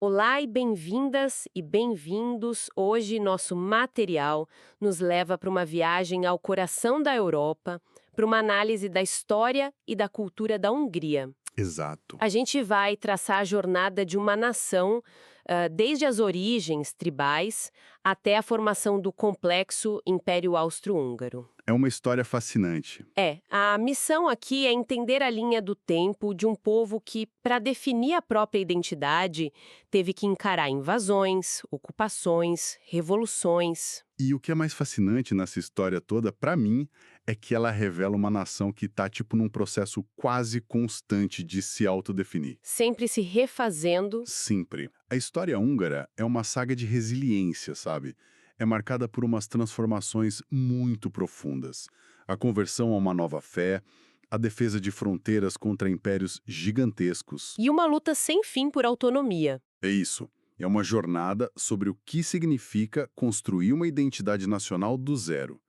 Olá e bem-vindas e bem-vindos. Hoje, nosso material nos leva para uma viagem ao coração da Europa, para uma análise da história e da cultura da Hungria. Exato. A gente vai traçar a jornada de uma nação, desde as origens tribais até a formação do complexo Império Austro-Húngaro. É uma história fascinante. A missão aqui é entender a linha do tempo de um povo que, para definir a própria identidade, teve que encarar invasões, ocupações, revoluções. E o que é mais fascinante nessa história toda, pra mim, é que ela revela uma nação que tá tipo num processo quase constante de se autodefinir. Sempre se refazendo. Sempre. A história húngara é uma saga de resiliência, sabe? É marcada por umas transformações muito profundas. A conversão a uma nova fé, a defesa de fronteiras contra impérios gigantescos. E uma luta sem fim por autonomia. É isso. É uma jornada sobre o que significa construir uma identidade nacional do zero.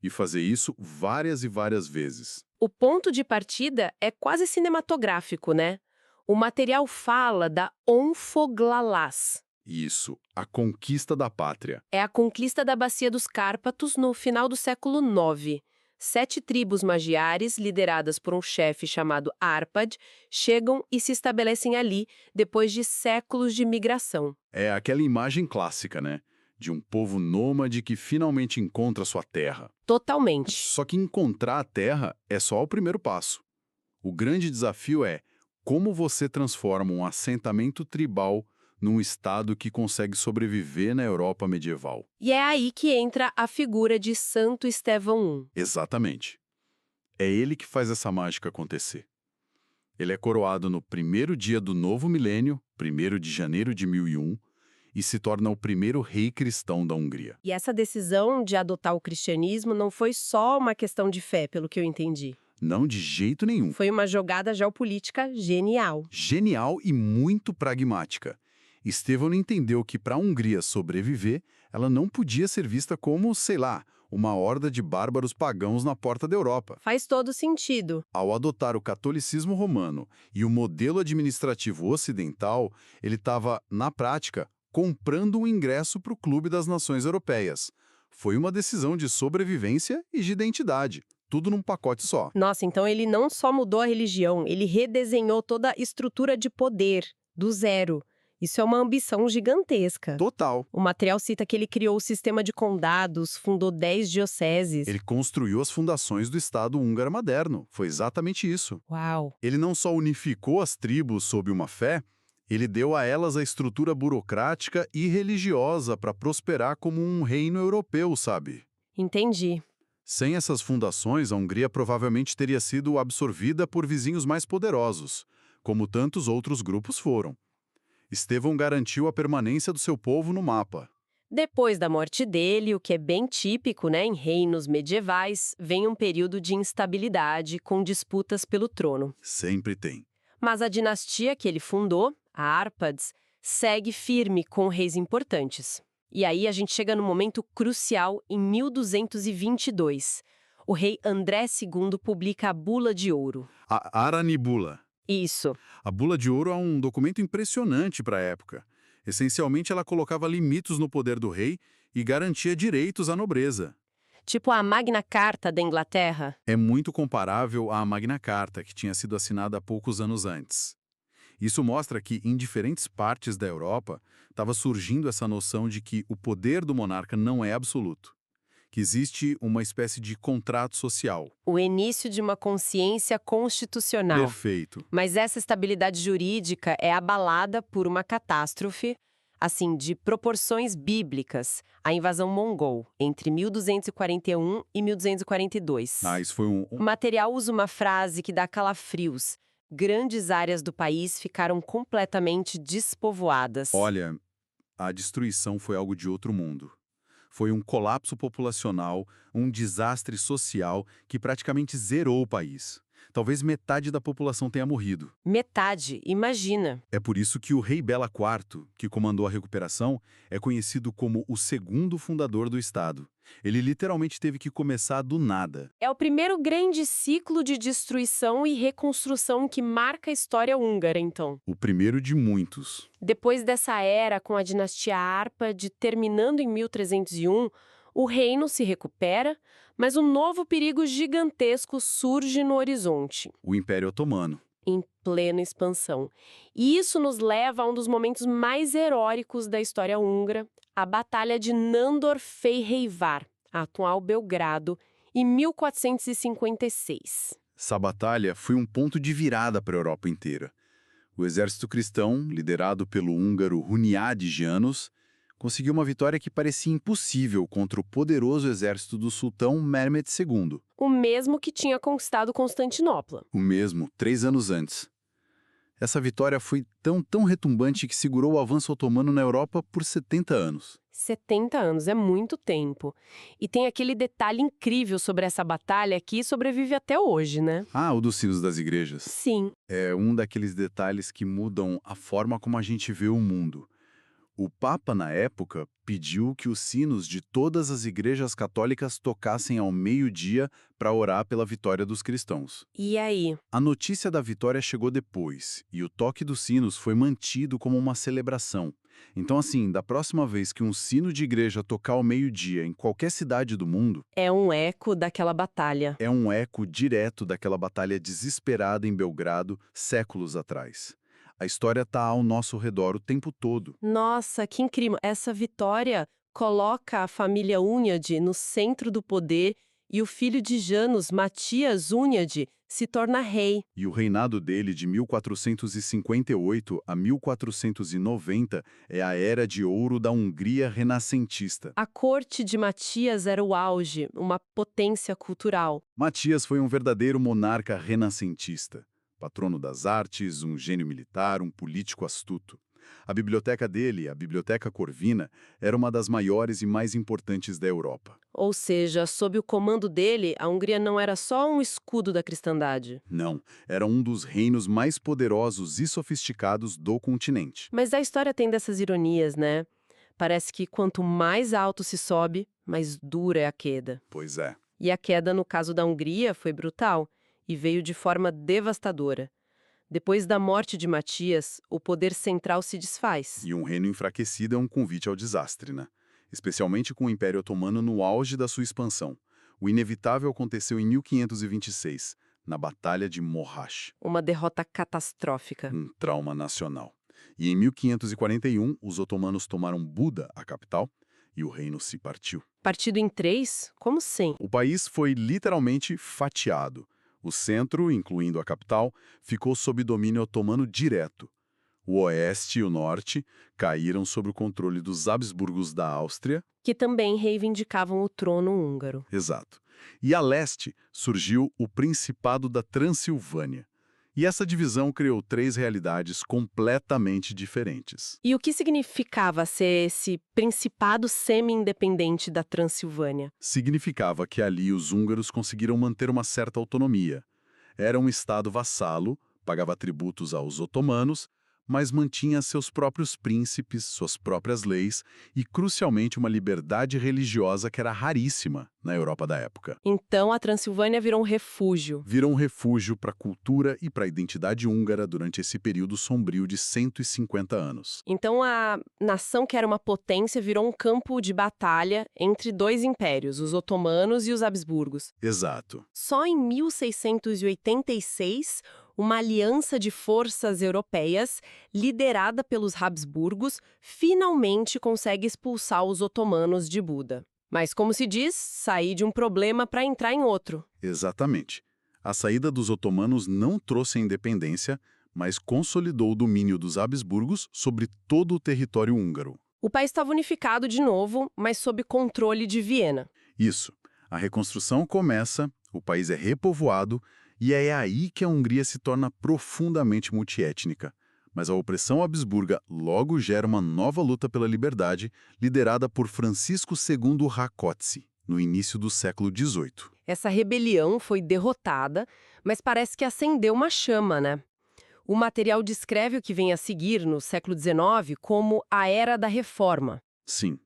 E fazer isso várias e várias vezes. O ponto de partida é quase cinematográfico, né? O material fala da Onfoglalás. Isso, a conquista da pátria. É a conquista da Bacia dos Cárpatos no final do século IX. 7 tribos magiares, lideradas por um chefe chamado Árpad, chegam e se estabelecem ali depois de séculos de migração. É aquela imagem clássica, né? De um povo nômade que finalmente encontra sua terra. Totalmente. Só que encontrar a terra é só o primeiro passo. O grande desafio é como você transforma um assentamento tribal num estado que consegue sobreviver na Europa medieval. E é aí que entra a figura de Santo Estevão I. Exatamente. É ele que faz essa mágica acontecer. Ele é coroado no primeiro dia do novo milênio, 1º de janeiro de 1001, e se torna o primeiro rei cristão da Hungria. E essa decisão de adotar o cristianismo não foi só uma questão de fé, pelo que eu entendi. Não de jeito nenhum. Foi uma jogada geopolítica genial. Genial e muito pragmática. Estevão entendeu que para a Hungria sobreviver, ela não podia ser vista como, sei lá, uma horda de bárbaros pagãos na porta da Europa. Faz todo sentido. Ao adotar o catolicismo romano e o modelo administrativo ocidental, ele estava, na prática, comprando um ingresso para o Clube das Nações Europeias. Foi uma decisão de sobrevivência e de identidade, tudo num pacote só. Nossa, então ele não só mudou a religião, ele redesenhou toda a estrutura de poder, do zero. Isso é uma ambição gigantesca. Total. O material cita que ele criou o sistema de condados, fundou 10 dioceses. Ele construiu as fundações do Estado húngaro moderno. Foi exatamente isso. Uau! Ele não só unificou as tribos sob uma fé, ele deu a elas a estrutura burocrática e religiosa para prosperar como um reino europeu, sabe? Entendi. Sem essas fundações, a Hungria provavelmente teria sido absorvida por vizinhos mais poderosos, como tantos outros grupos foram. Estevão garantiu a permanência do seu povo no mapa. Depois da morte dele, o que é bem típico, né, em reinos medievais, vem um período de instabilidade com disputas pelo trono. Sempre tem. Mas a dinastia que ele fundou, a Árpades, segue firme com reis importantes. E aí a gente chega no momento crucial em 1222. O rei André II publica a Bula de Ouro. A Aranibula. Isso. A Bula de Ouro é um documento impressionante para a época. Essencialmente, ela colocava limites no poder do rei e garantia direitos à nobreza. Tipo a Magna Carta da Inglaterra. É muito comparável à Magna Carta, que tinha sido assinada há poucos anos antes. Isso mostra que, em diferentes partes da Europa, estava surgindo essa noção de que o poder do monarca não é absoluto, que existe uma espécie de contrato social. O início de uma consciência constitucional. Perfeito. Mas essa estabilidade jurídica é abalada por uma catástrofe, assim, de proporções bíblicas, a invasão mongol, entre 1241 e 1242. Isso foi O material usa uma frase que dá calafrios. Grandes áreas do país ficaram completamente despovoadas. Olha, a destruição foi algo de outro mundo. Foi um colapso populacional, um desastre social que praticamente zerou o país. Talvez metade da população tenha morrido. Metade, imagina. É por isso que o rei Bela IV, que comandou a recuperação, é conhecido como o segundo fundador do Estado. Ele literalmente teve que começar do nada. É o primeiro grande ciclo de destruição e reconstrução que marca a história húngara, então. O primeiro de muitos. Depois dessa era, com a dinastia Árpade terminando em 1301, o reino se recupera, mas um novo perigo gigantesco surge no horizonte, O Império Otomano. em plena expansão. E isso nos leva a um dos momentos mais heróicos da história húngara, a Batalha de Nándor-Fejhévar, a atual Belgrado, em 1456. Essa batalha foi um ponto de virada para a Europa inteira. O exército cristão, liderado pelo húngaro Hunyadi János, conseguiu uma vitória que parecia impossível contra o poderoso exército do sultão Mehmed II, O mesmo que tinha conquistado Constantinopla. o mesmo 3 anos antes. Essa vitória foi tão retumbante que segurou o avanço otomano na Europa por 70 anos. 70 anos, é muito tempo. E tem aquele detalhe incrível sobre essa batalha que sobrevive até hoje, né? Ah, o dos sinos das igrejas. Sim, É um daqueles detalhes que mudam a forma como a gente vê o mundo. O Papa, na época, pediu que os sinos de todas as igrejas católicas tocassem ao meio-dia para orar pela vitória dos cristãos. e aí? A notícia da vitória chegou depois, e o toque dos sinos foi mantido como uma celebração. Então, assim, da próxima vez que um sino de igreja tocar ao meio-dia em qualquer cidade do mundo, É um eco daquela batalha. é um eco direto daquela batalha desesperada em Belgrado séculos atrás. A história está ao nosso redor o tempo todo. Nossa, que incrível! Essa vitória coloca a família Hunyadi no centro do poder e o filho de János, Matias Hunyadi, se torna rei. E o reinado dele de 1458 a 1490 é a era de ouro da Hungria renascentista. A corte de Matias era o auge, uma potência cultural. Matias foi um verdadeiro monarca renascentista. Patrono das artes, um gênio militar, um político astuto. A biblioteca dele, a Biblioteca Corvina, era uma das maiores e mais importantes da Europa. Ou seja, sob o comando dele, a Hungria não era só um escudo da cristandade. Não, era um dos reinos mais poderosos e sofisticados do continente. Mas a história tem dessas ironias, né? Parece que quanto mais alto se sobe, mais dura é a queda. Pois é. E a queda, no caso da Hungria, foi brutal e veio de forma devastadora. Depois da morte de Matias, o poder central se desfaz. E um reino enfraquecido é um convite ao desastre, né? Especialmente com o Império Otomano no auge da sua expansão. O inevitável aconteceu em 1526, na Batalha de Mohacs, Uma derrota catastrófica. um trauma nacional. E em 1541, os otomanos tomaram Buda, a capital, e o reino se partiu. Partido em 3? Como assim? O país foi literalmente fatiado. O centro, incluindo a capital, ficou sob domínio otomano direto. O oeste e o norte caíram sob o controle dos Habsburgos da Áustria. Que também reivindicavam o trono húngaro. Exato. E a leste surgiu o Principado da Transilvânia. E essa divisão criou 3 realidades completamente diferentes. E o que significava ser esse principado semi-independente da Transilvânia? Significava que ali os húngaros conseguiram manter uma certa autonomia. Era um estado vassalo, pagava tributos aos otomanos, mas mantinha seus próprios príncipes, suas próprias leis e, crucialmente, uma liberdade religiosa que era raríssima na Europa da época. Então a Transilvânia virou um refúgio. Virou um refúgio para a cultura e para a identidade húngara durante esse período sombrio de 150 anos. Então a nação que era uma potência virou um campo de batalha entre 2 impérios, os otomanos e os Habsburgos. Exato. Só em 1686, uma aliança de forças europeias, liderada pelos Habsburgos, finalmente consegue expulsar os otomanos de Buda. Mas, como se diz, sair de um problema para entrar em outro. Exatamente. A saída dos otomanos não trouxe a independência, mas consolidou o domínio dos Habsburgos sobre todo o território húngaro. O país estava unificado de novo, mas sob controle de Viena. Isso. A reconstrução começa, o país é repovoado, e é aí que a Hungria se torna profundamente multiétnica. Mas a opressão habsburga logo gera uma nova luta pela liberdade, liderada por Francisco II Rákóczi. no início do século XVIII. Essa rebelião foi derrotada, mas parece que acendeu uma chama, né? O material descreve o que vem a seguir, no século XIX, como a Era da Reforma. Sim,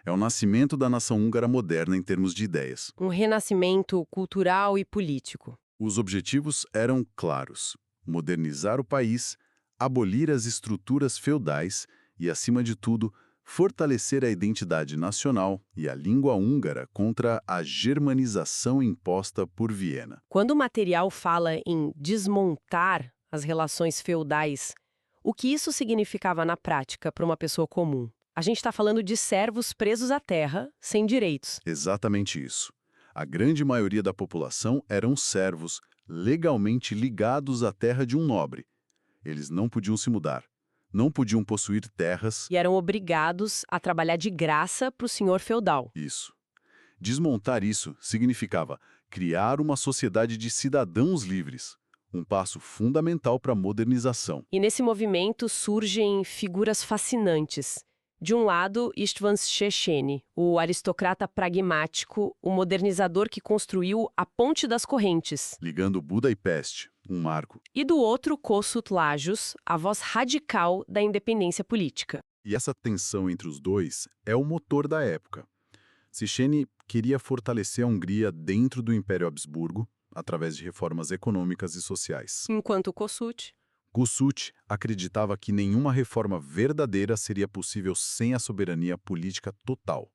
é o nascimento da nação húngara moderna em termos de ideias. Um renascimento cultural e político. Os objetivos eram claros: modernizar o país, abolir as estruturas feudais e, acima de tudo, fortalecer a identidade nacional e a língua húngara contra a germanização imposta por Viena. Quando o material fala em desmontar as relações feudais, o que isso significava na prática para uma pessoa comum? A gente está falando de servos presos à terra, sem direitos. Exatamente isso. A grande maioria da população eram servos, legalmente ligados à terra de um nobre. Eles não podiam se mudar, não podiam possuir terras. E eram obrigados a trabalhar de graça para o senhor feudal. Isso. Desmontar isso significava criar uma sociedade de cidadãos livres, um passo fundamental para a modernização. E nesse movimento surgem figuras fascinantes. De um lado, István Széchenyi, o aristocrata pragmático, o modernizador que construiu a Ponte das Correntes. Ligando Buda e Peste, um marco. E do outro, Kossuth Lajos, a voz radical da independência política. E essa tensão entre os dois é o motor da época. Széchenyi queria fortalecer a Hungria dentro do Império Habsburgo, através de reformas econômicas e sociais. Enquanto Kossuth Kossuth acreditava que nenhuma reforma verdadeira seria possível sem a soberania política total.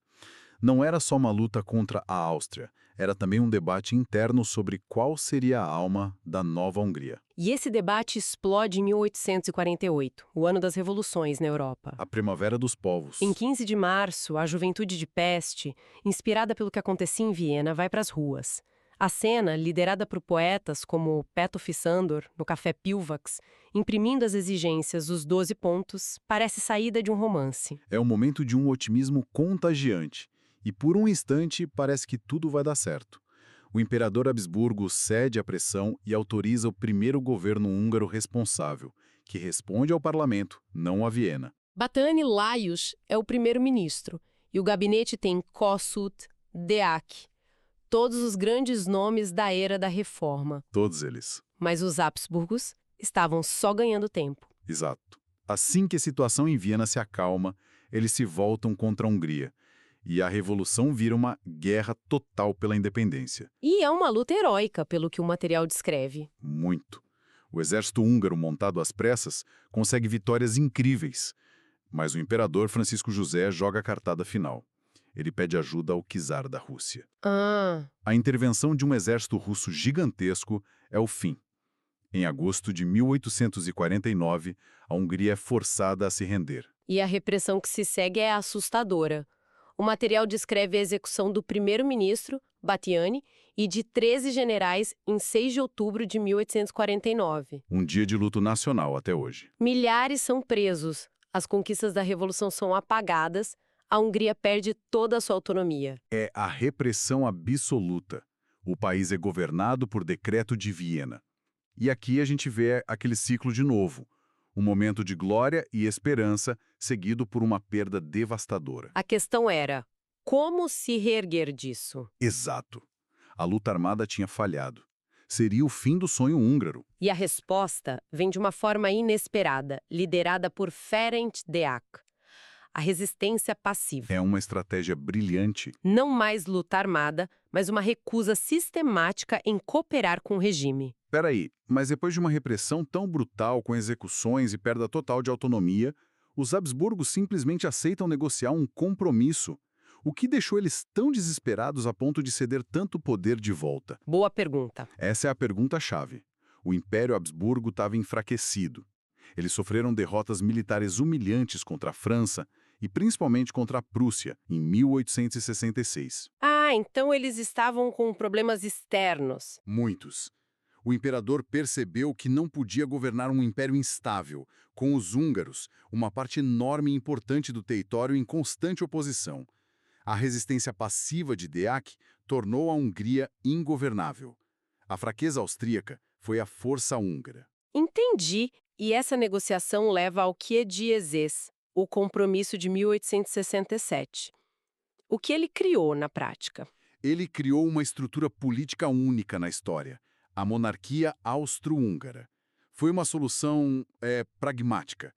Não era só uma luta contra a Áustria, era também um debate interno sobre qual seria a alma da nova Hungria. E esse debate explode em 1848, o ano das revoluções na Europa. A Primavera dos Povos. Em 15 de março, a juventude de Peste, inspirada pelo que acontecia em Viena, vai para as ruas. A cena, liderada por poetas como Pétofo e Sándor, no Café Pilvax, imprimindo as exigências, os 12 pontos, parece saída de um romance. É o momento de um otimismo contagiante. E por um instante parece que tudo vai dar certo. O imperador Habsburgo cede à pressão e autoriza o primeiro governo húngaro responsável, que responde ao parlamento, não a Viena. Báthory Lajos é o primeiro-ministro, e o gabinete tem Kossuth, Deák, todos os grandes nomes da era da reforma. Todos eles. Mas os Habsburgos estavam só ganhando tempo. Exato. Assim que a situação em Viena se acalma, eles se voltam contra a Hungria. E a revolução vira uma guerra total pela independência. E é uma luta heróica, pelo que o material descreve. Muito. O exército húngaro, montado às pressas, consegue vitórias incríveis. Mas o imperador Francisco José joga a cartada final. Ele pede ajuda ao czar da Rússia. A intervenção de um exército russo gigantesco é o fim. Em agosto de 1849, a Hungria é forçada a se render. E a repressão que se segue é assustadora. O material descreve a execução do primeiro-ministro, Báthory, e de 13 generais em 6 de outubro de 1849. Um dia de luto nacional até hoje. Milhares são presos, as conquistas da Revolução são apagadas, a Hungria perde toda a sua autonomia. É a repressão absoluta. O país é governado por decreto de Viena. E aqui a gente vê aquele ciclo de novo. Um momento de glória e esperança, seguido por uma perda devastadora. A questão era, como se reerguer disso? Exato. A luta armada tinha falhado. Seria o fim do sonho húngaro. E a resposta vem de uma forma inesperada, liderada por Ferenc Deák. A resistência passiva. É uma estratégia brilhante. Não mais luta armada, mas uma recusa sistemática em cooperar com o regime. Peraí, mas depois de uma repressão tão brutal, com execuções e perda total de autonomia, os Habsburgos simplesmente aceitam negociar um compromisso. O que deixou eles tão desesperados a ponto de ceder tanto poder de volta? Boa pergunta. Essa é a pergunta-chave. O Império Habsburgo estava enfraquecido. Eles sofreram derrotas militares humilhantes contra a França e principalmente contra a Prússia, em 1866. Então eles estavam com problemas externos. Muitos. O imperador percebeu que não podia governar um império instável, com os húngaros, uma parte enorme e importante do território em constante oposição. A resistência passiva de Deák tornou a Hungria ingovernável. A fraqueza austríaca foi a força húngara. Entendi. E essa negociação leva ao Kiegyezés, o compromisso de 1867. O que ele criou na prática? Ele criou uma estrutura política única na história, a monarquia austro-húngara. Foi uma solução pragmática.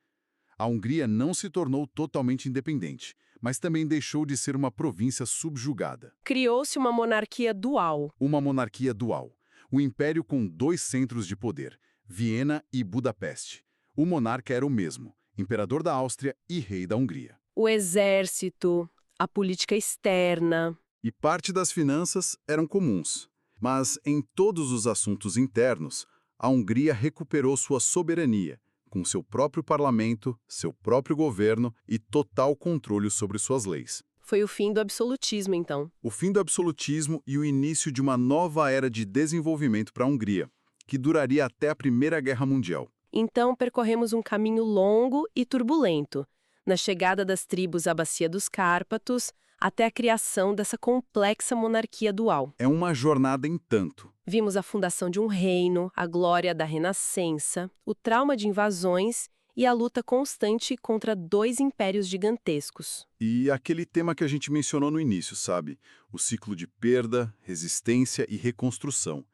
A Hungria não se tornou totalmente independente, mas também deixou de ser uma província subjugada. Criou-se uma monarquia dual. Uma monarquia dual. Um império com dois centros de poder, Viena e Budapeste. O monarca era o mesmo, imperador da Áustria e rei da Hungria. O exército, a política externa. E parte das finanças eram comuns. Mas em todos os assuntos internos, a Hungria recuperou sua soberania, com seu próprio parlamento, seu próprio governo e total controle sobre suas leis. Foi o fim do absolutismo, então. O fim do absolutismo e o início de uma nova era de desenvolvimento para a Hungria, que duraria até a Primeira Guerra Mundial. Então percorremos um caminho longo e turbulento, na chegada das tribos à Bacia dos Cárpatos, até a criação dessa complexa monarquia dual. É uma jornada em tanto. Vimos a fundação de um reino, a glória da renascença, o trauma de invasões e a luta constante contra dois impérios gigantescos. E aquele tema que a gente mencionou no início, sabe? O ciclo de perda, resistência e reconstrução.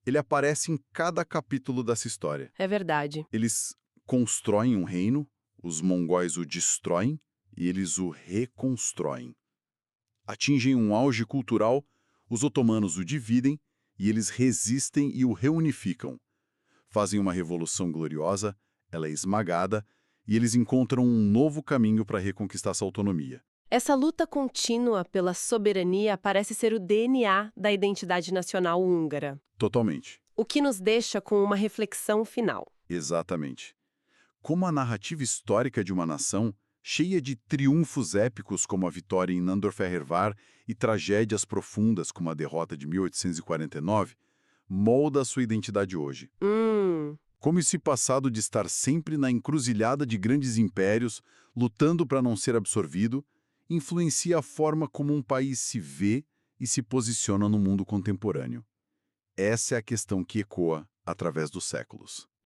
Ele aparece em cada capítulo dessa história. É verdade. Eles constroem um reino, os mongóis o destroem e eles o reconstroem. Atingem um auge cultural, os otomanos o dividem e eles resistem e o reunificam. Fazem uma revolução gloriosa, ela é esmagada e eles encontram um novo caminho para reconquistar essa autonomia. Essa luta contínua pela soberania parece ser o DNA da identidade nacional húngara. Totalmente. O que nos deixa com uma reflexão final. Exatamente. Como a narrativa histórica de uma nação, cheia de triunfos épicos como a vitória em Nandorferhervar e tragédias profundas como a derrota de 1849, molda sua identidade hoje. Como esse passado de estar sempre na encruzilhada de grandes impérios, lutando para não ser absorvido, influencia a forma como um país se vê e se posiciona no mundo contemporâneo. Essa é a questão que ecoa através dos séculos.